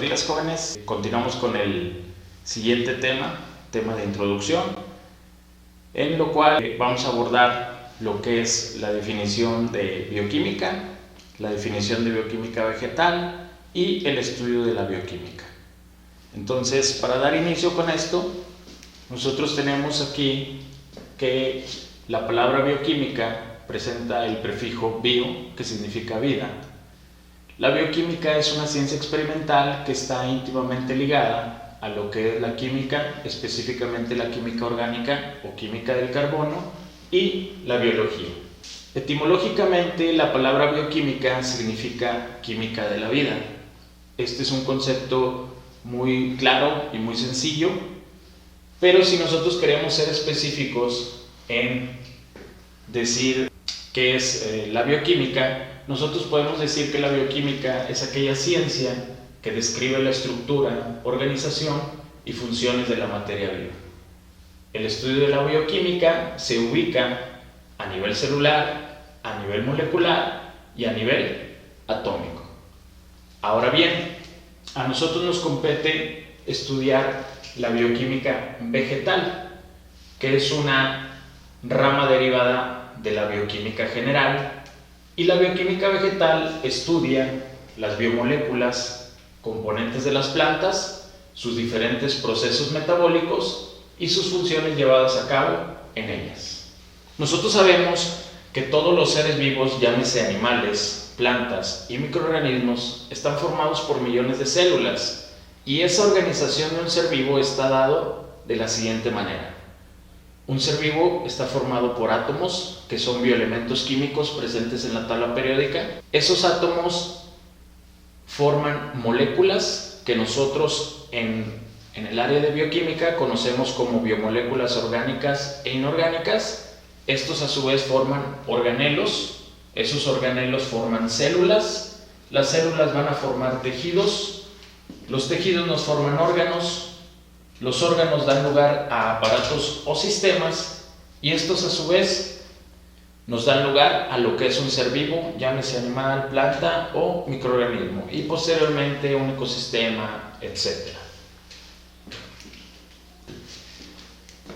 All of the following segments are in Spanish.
días, jóvenes. Continuamos con el siguiente tema de introducción, en lo cual vamos a abordar lo que es la definición de bioquímica, la definición de bioquímica vegetal y el estudio de la bioquímica. Entonces, para dar inicio con esto, nosotros tenemos aquí que la palabra bioquímica presenta el prefijo bio, que significa vida. La bioquímica es una ciencia experimental que está íntimamente ligada a lo que es la química, específicamente la química orgánica o química del carbono y la biología. Etimológicamente, la palabra bioquímica significa química de la vida. Este es un concepto muy claro y muy sencillo, pero si nosotros queremos ser específicos en decir qué es la bioquímica, nosotros podemos decir que la bioquímica es aquella ciencia que describe la estructura, organización y funciones de la materia viva. El estudio de la bioquímica se ubica a nivel celular, a nivel molecular y a nivel atómico. Ahora bien, a nosotros nos compete estudiar la bioquímica vegetal, que es una rama derivada de la bioquímica general, y la bioquímica vegetal estudia las biomoléculas, componentes de las plantas, sus diferentes procesos metabólicos y sus funciones llevadas a cabo en ellas. Nosotros sabemos que todos los seres vivos, llámese animales, plantas y microorganismos, están formados por millones de células, y esa organización de un ser vivo está dado de la siguiente manera. Un ser vivo está formado por átomos, que son bioelementos químicos presentes en la tabla periódica. Esos átomos forman moléculas que nosotros en el área de bioquímica conocemos como biomoléculas orgánicas e inorgánicas. Estos a su vez forman organelos, esos organelos forman células, las células van a formar tejidos, los tejidos nos forman órganos, los órganos dan lugar a aparatos o sistemas, y estos a su vez nos dan lugar a lo que es un ser vivo, llámese animal, planta o microorganismo, y posteriormente un ecosistema, etc.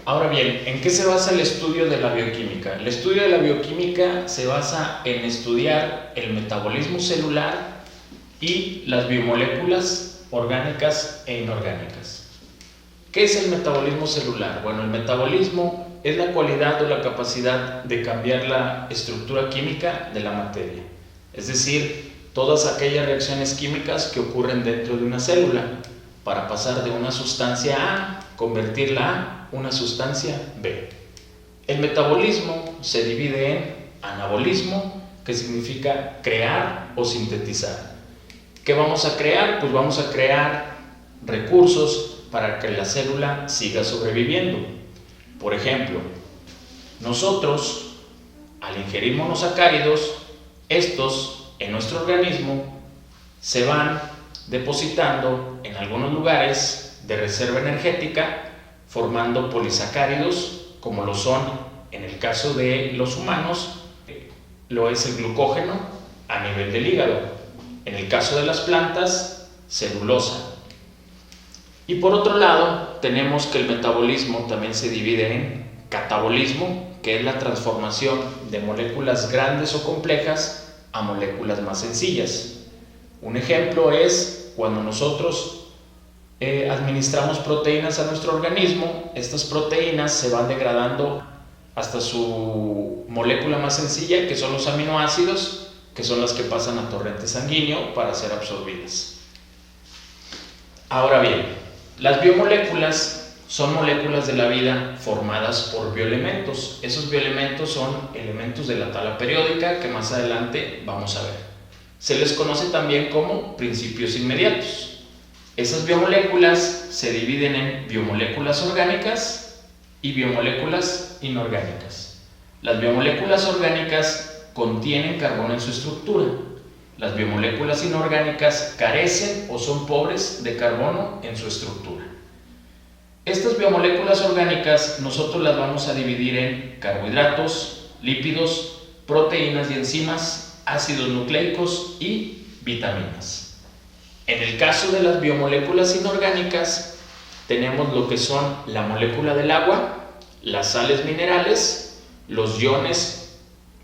Ahora bien, ¿en qué se basa el estudio de la bioquímica? El estudio de la bioquímica se basa en estudiar el metabolismo celular y las biomoléculas orgánicas e inorgánicas. ¿Qué es el metabolismo celular? Bueno, el metabolismo es la cualidad o la capacidad de cambiar la estructura química de la materia. Es decir, todas aquellas reacciones químicas que ocurren dentro de una célula para pasar de una sustancia A, convertirla a una sustancia B. El metabolismo se divide en anabolismo, que significa crear o sintetizar. ¿Qué vamos a crear? Pues vamos a crear recursos para que la célula siga sobreviviendo. Por ejemplo, nosotros, al ingerir monosacáridos, estos en nuestro organismo se van depositando en algunos lugares de reserva energética, formando polisacáridos, como lo son en el caso de los humanos, lo es el glucógeno a nivel del hígado. En el caso de las plantas, celulosa. Y por otro lado, tenemos que el metabolismo también se divide en catabolismo, que es la transformación de moléculas grandes o complejas a moléculas más sencillas. Un ejemplo es cuando nosotros administramos proteínas a nuestro organismo. Estas proteínas se van degradando hasta su molécula más sencilla, que son los aminoácidos, que son las que pasan a torrente sanguíneo para ser absorbidas. Ahora bien, las biomoléculas son moléculas de la vida formadas por bioelementos. Esos bioelementos son elementos de la tabla periódica que más adelante vamos a ver. Se les conoce también como principios inmediatos. Esas biomoléculas se dividen en biomoléculas orgánicas y biomoléculas inorgánicas. Las biomoléculas orgánicas contienen carbono en su estructura. Las biomoléculas inorgánicas carecen o son pobres de carbono en su estructura. Estas biomoléculas orgánicas nosotros las vamos a dividir en carbohidratos, lípidos, proteínas y enzimas, ácidos nucleicos y vitaminas. En el caso de las biomoléculas inorgánicas, tenemos lo que son la molécula del agua, las sales minerales, los iones,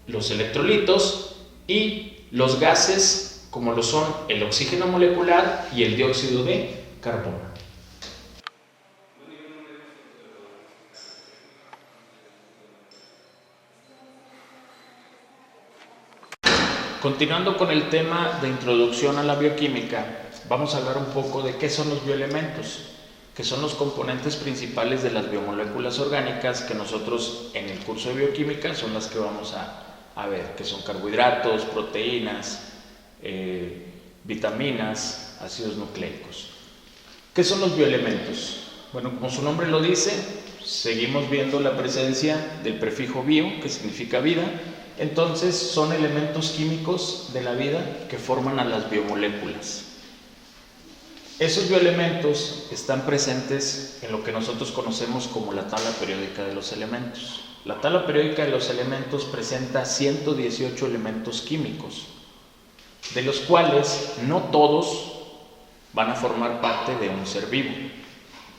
los electrolitos y los gases como lo son el oxígeno molecular y el dióxido de carbono. Continuando con el tema de introducción a la bioquímica, vamos a hablar un poco de qué son los bioelementos, que son los componentes principales de las biomoléculas orgánicas que nosotros en el curso de bioquímica son las que vamos a ver, que son carbohidratos, proteínas, vitaminas, ácidos nucleicos. ¿Qué son los bioelementos? Bueno, como su nombre lo dice, seguimos viendo la presencia del prefijo bio, que significa vida. Entonces son elementos químicos de la vida que forman a las biomoléculas. Esos bioelementos están presentes en lo que nosotros conocemos como la tabla periódica de los elementos. La tabla periódica de los elementos presenta 118 elementos químicos, de los cuales no todos van a formar parte de un ser vivo.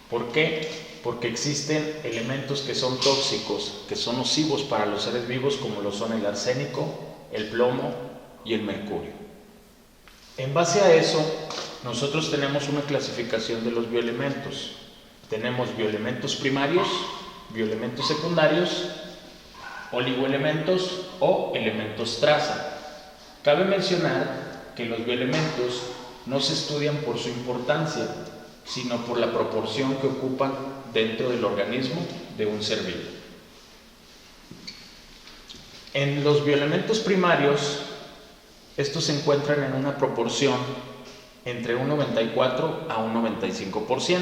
¿Por qué? Porque existen elementos que son tóxicos, que son nocivos para los seres vivos, como lo son el arsénico, el plomo y el mercurio. En base a eso, nosotros tenemos una clasificación de los bioelementos. Tenemos bioelementos primarios, bioelementos secundarios, oligoelementos o elementos traza. Cabe mencionar que los bioelementos no se estudian por su importancia, sino por la proporción que ocupan dentro del organismo de un ser vivo. En los bioelementos primarios, estos se encuentran en una proporción entre un 94 a un 95%.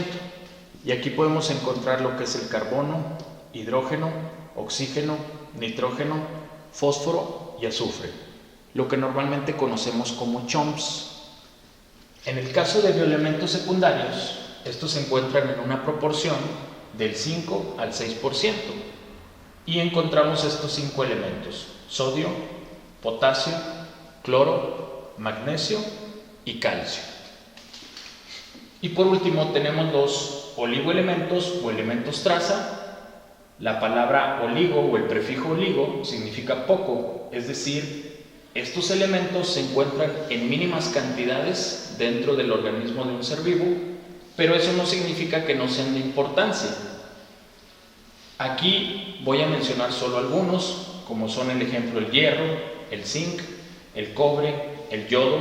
Y aquí podemos encontrar lo que es el carbono, hidrógeno, oxígeno, nitrógeno, fósforo y azufre, lo que normalmente conocemos como CHOMPS. En el caso de bioelementos secundarios, estos se encuentran en una proporción del 5 al 6% y encontramos estos 5 elementos: sodio, potasio, cloro, magnesio y calcio. Y por último tenemos los oligoelementos o elementos traza. La palabra oligo o el prefijo oligo significa poco, es decir, estos elementos se encuentran en mínimas cantidades dentro del organismo de un ser vivo, pero eso no significa que no sean de importancia. Aquí voy a mencionar solo algunos, como son el ejemplo el hierro, el zinc, el cobre, el yodo,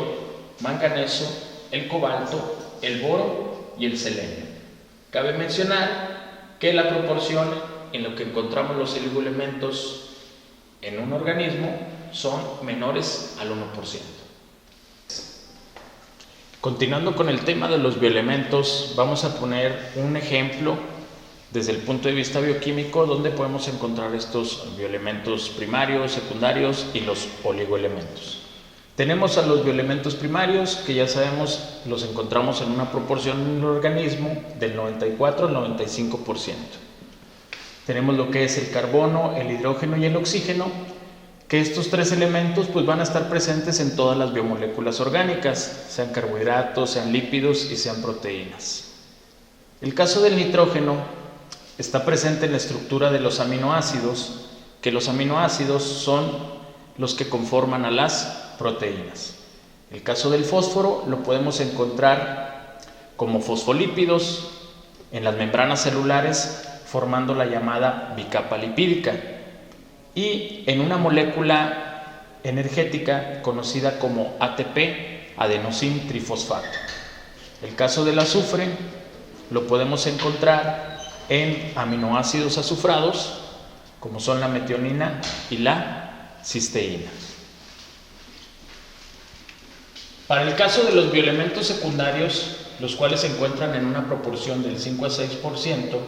manganeso, el cobalto, el boro y el selenio. Cabe mencionar que la proporción en lo que encontramos los oligoelementos en un organismo son menores al 1%. Continuando con el tema de los bioelementos, vamos a poner un ejemplo desde el punto de vista bioquímico donde podemos encontrar estos bioelementos primarios, secundarios y los oligoelementos. Tenemos a los bioelementos primarios, que ya sabemos los encontramos en una proporción en el organismo del 94 al 95%. Tenemos lo que es el carbono, el hidrógeno y el oxígeno, que estos tres elementos pues van a estar presentes en todas las biomoléculas orgánicas, sean carbohidratos, sean lípidos y sean proteínas. El caso del nitrógeno está presente en la estructura de los aminoácidos, que los aminoácidos son los que conforman a las proteínas. El caso del fósforo lo podemos encontrar como fosfolípidos en las membranas celulares, formando la llamada bicapa lipídica, y en una molécula energética conocida como ATP, adenosín trifosfato. El caso del azufre lo podemos encontrar en aminoácidos azufrados, como son la metionina y la cisteína. Para el caso de los bioelementos secundarios, los cuales se encuentran en una proporción del 5 a 6%,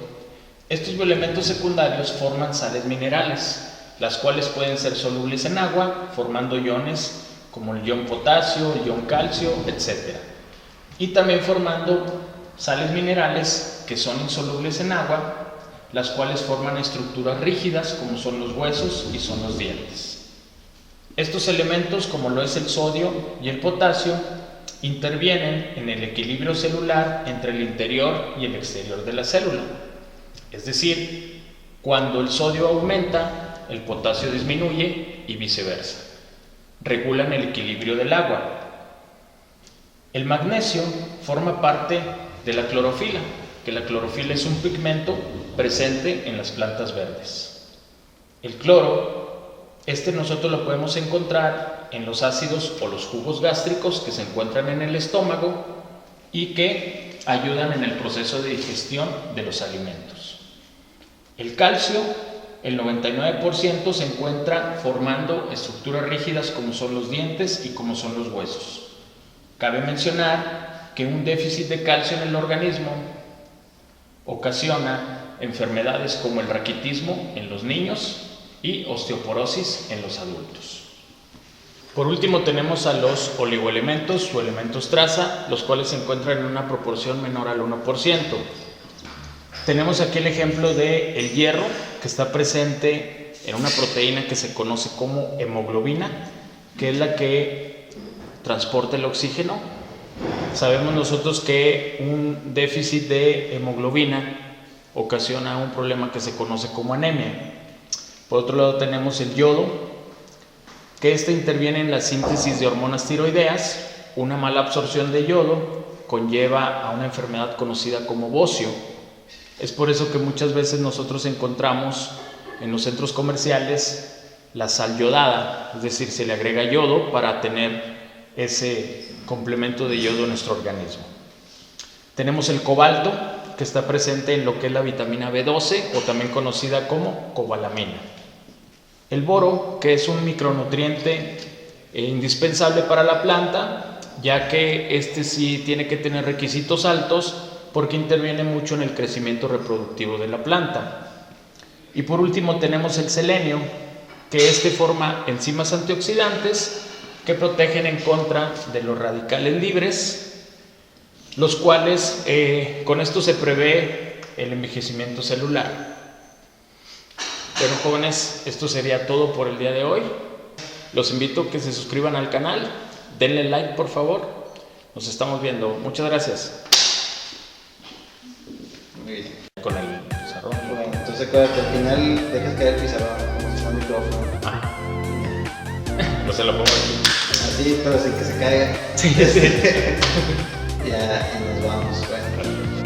estos bioelementos secundarios forman sales minerales, las cuales pueden ser solubles en agua, formando iones como el ion potasio, el ion calcio, etc. Y también formando sales minerales que son insolubles en agua, las cuales forman estructuras rígidas como son los huesos y son los dientes. Estos elementos, como lo es el sodio y el potasio, intervienen en el equilibrio celular entre el interior y el exterior de la célula. Es decir, cuando el sodio aumenta, el potasio disminuye y viceversa. Regulan el equilibrio del agua. El magnesio forma parte de la clorofila, que la clorofila es un pigmento presente en las plantas verdes. El cloro, nosotros lo podemos encontrar en los ácidos o los jugos gástricos que se encuentran en el estómago y que ayudan en el proceso de digestión de los alimentos. El calcio, el 99% se encuentra formando estructuras rígidas como son los dientes y como son los huesos. Cabe mencionar que un déficit de calcio en el organismo ocasiona enfermedades como el raquitismo en los niños y osteoporosis en los adultos. Por último tenemos a los oligoelementos o elementos traza, los cuales se encuentran en una proporción menor al 1%. Tenemos aquí el ejemplo del hierro, que está presente en una proteína que se conoce como hemoglobina, que es la que transporta el oxígeno. Sabemos nosotros que un déficit de hemoglobina ocasiona un problema que se conoce como anemia. Por otro lado tenemos el yodo, que interviene en la síntesis de hormonas tiroideas. Una mala absorción de yodo conlleva a una enfermedad conocida como bocio. Es por eso que muchas veces nosotros encontramos en los centros comerciales la sal yodada, es decir, se le agrega yodo para tener ese complemento de yodo en nuestro organismo. Tenemos el cobalto, que está presente en lo que es la vitamina B12 o también conocida como cobalamina. El boro, que es un micronutriente indispensable para la planta, ya que sí tiene que tener requisitos altos porque interviene mucho en el crecimiento reproductivo de la planta. Y por último tenemos el selenio, que forma enzimas antioxidantes que protegen en contra de los radicales libres, los cuales con esto se prevé el envejecimiento celular. Bueno, jóvenes, esto sería todo por el día de hoy. Los invito a que se suscriban al canal, denle like por favor. Nos estamos viendo. Muchas gracias. Muy bien. Con el pizarrón. Bueno, entonces acuérdate, al final dejas caer el pizarrón como si fuera un micrófono. Pues se lo pongo aquí. Así, pero sin que se caiga. Sí. Ya, y nos vamos. Bueno.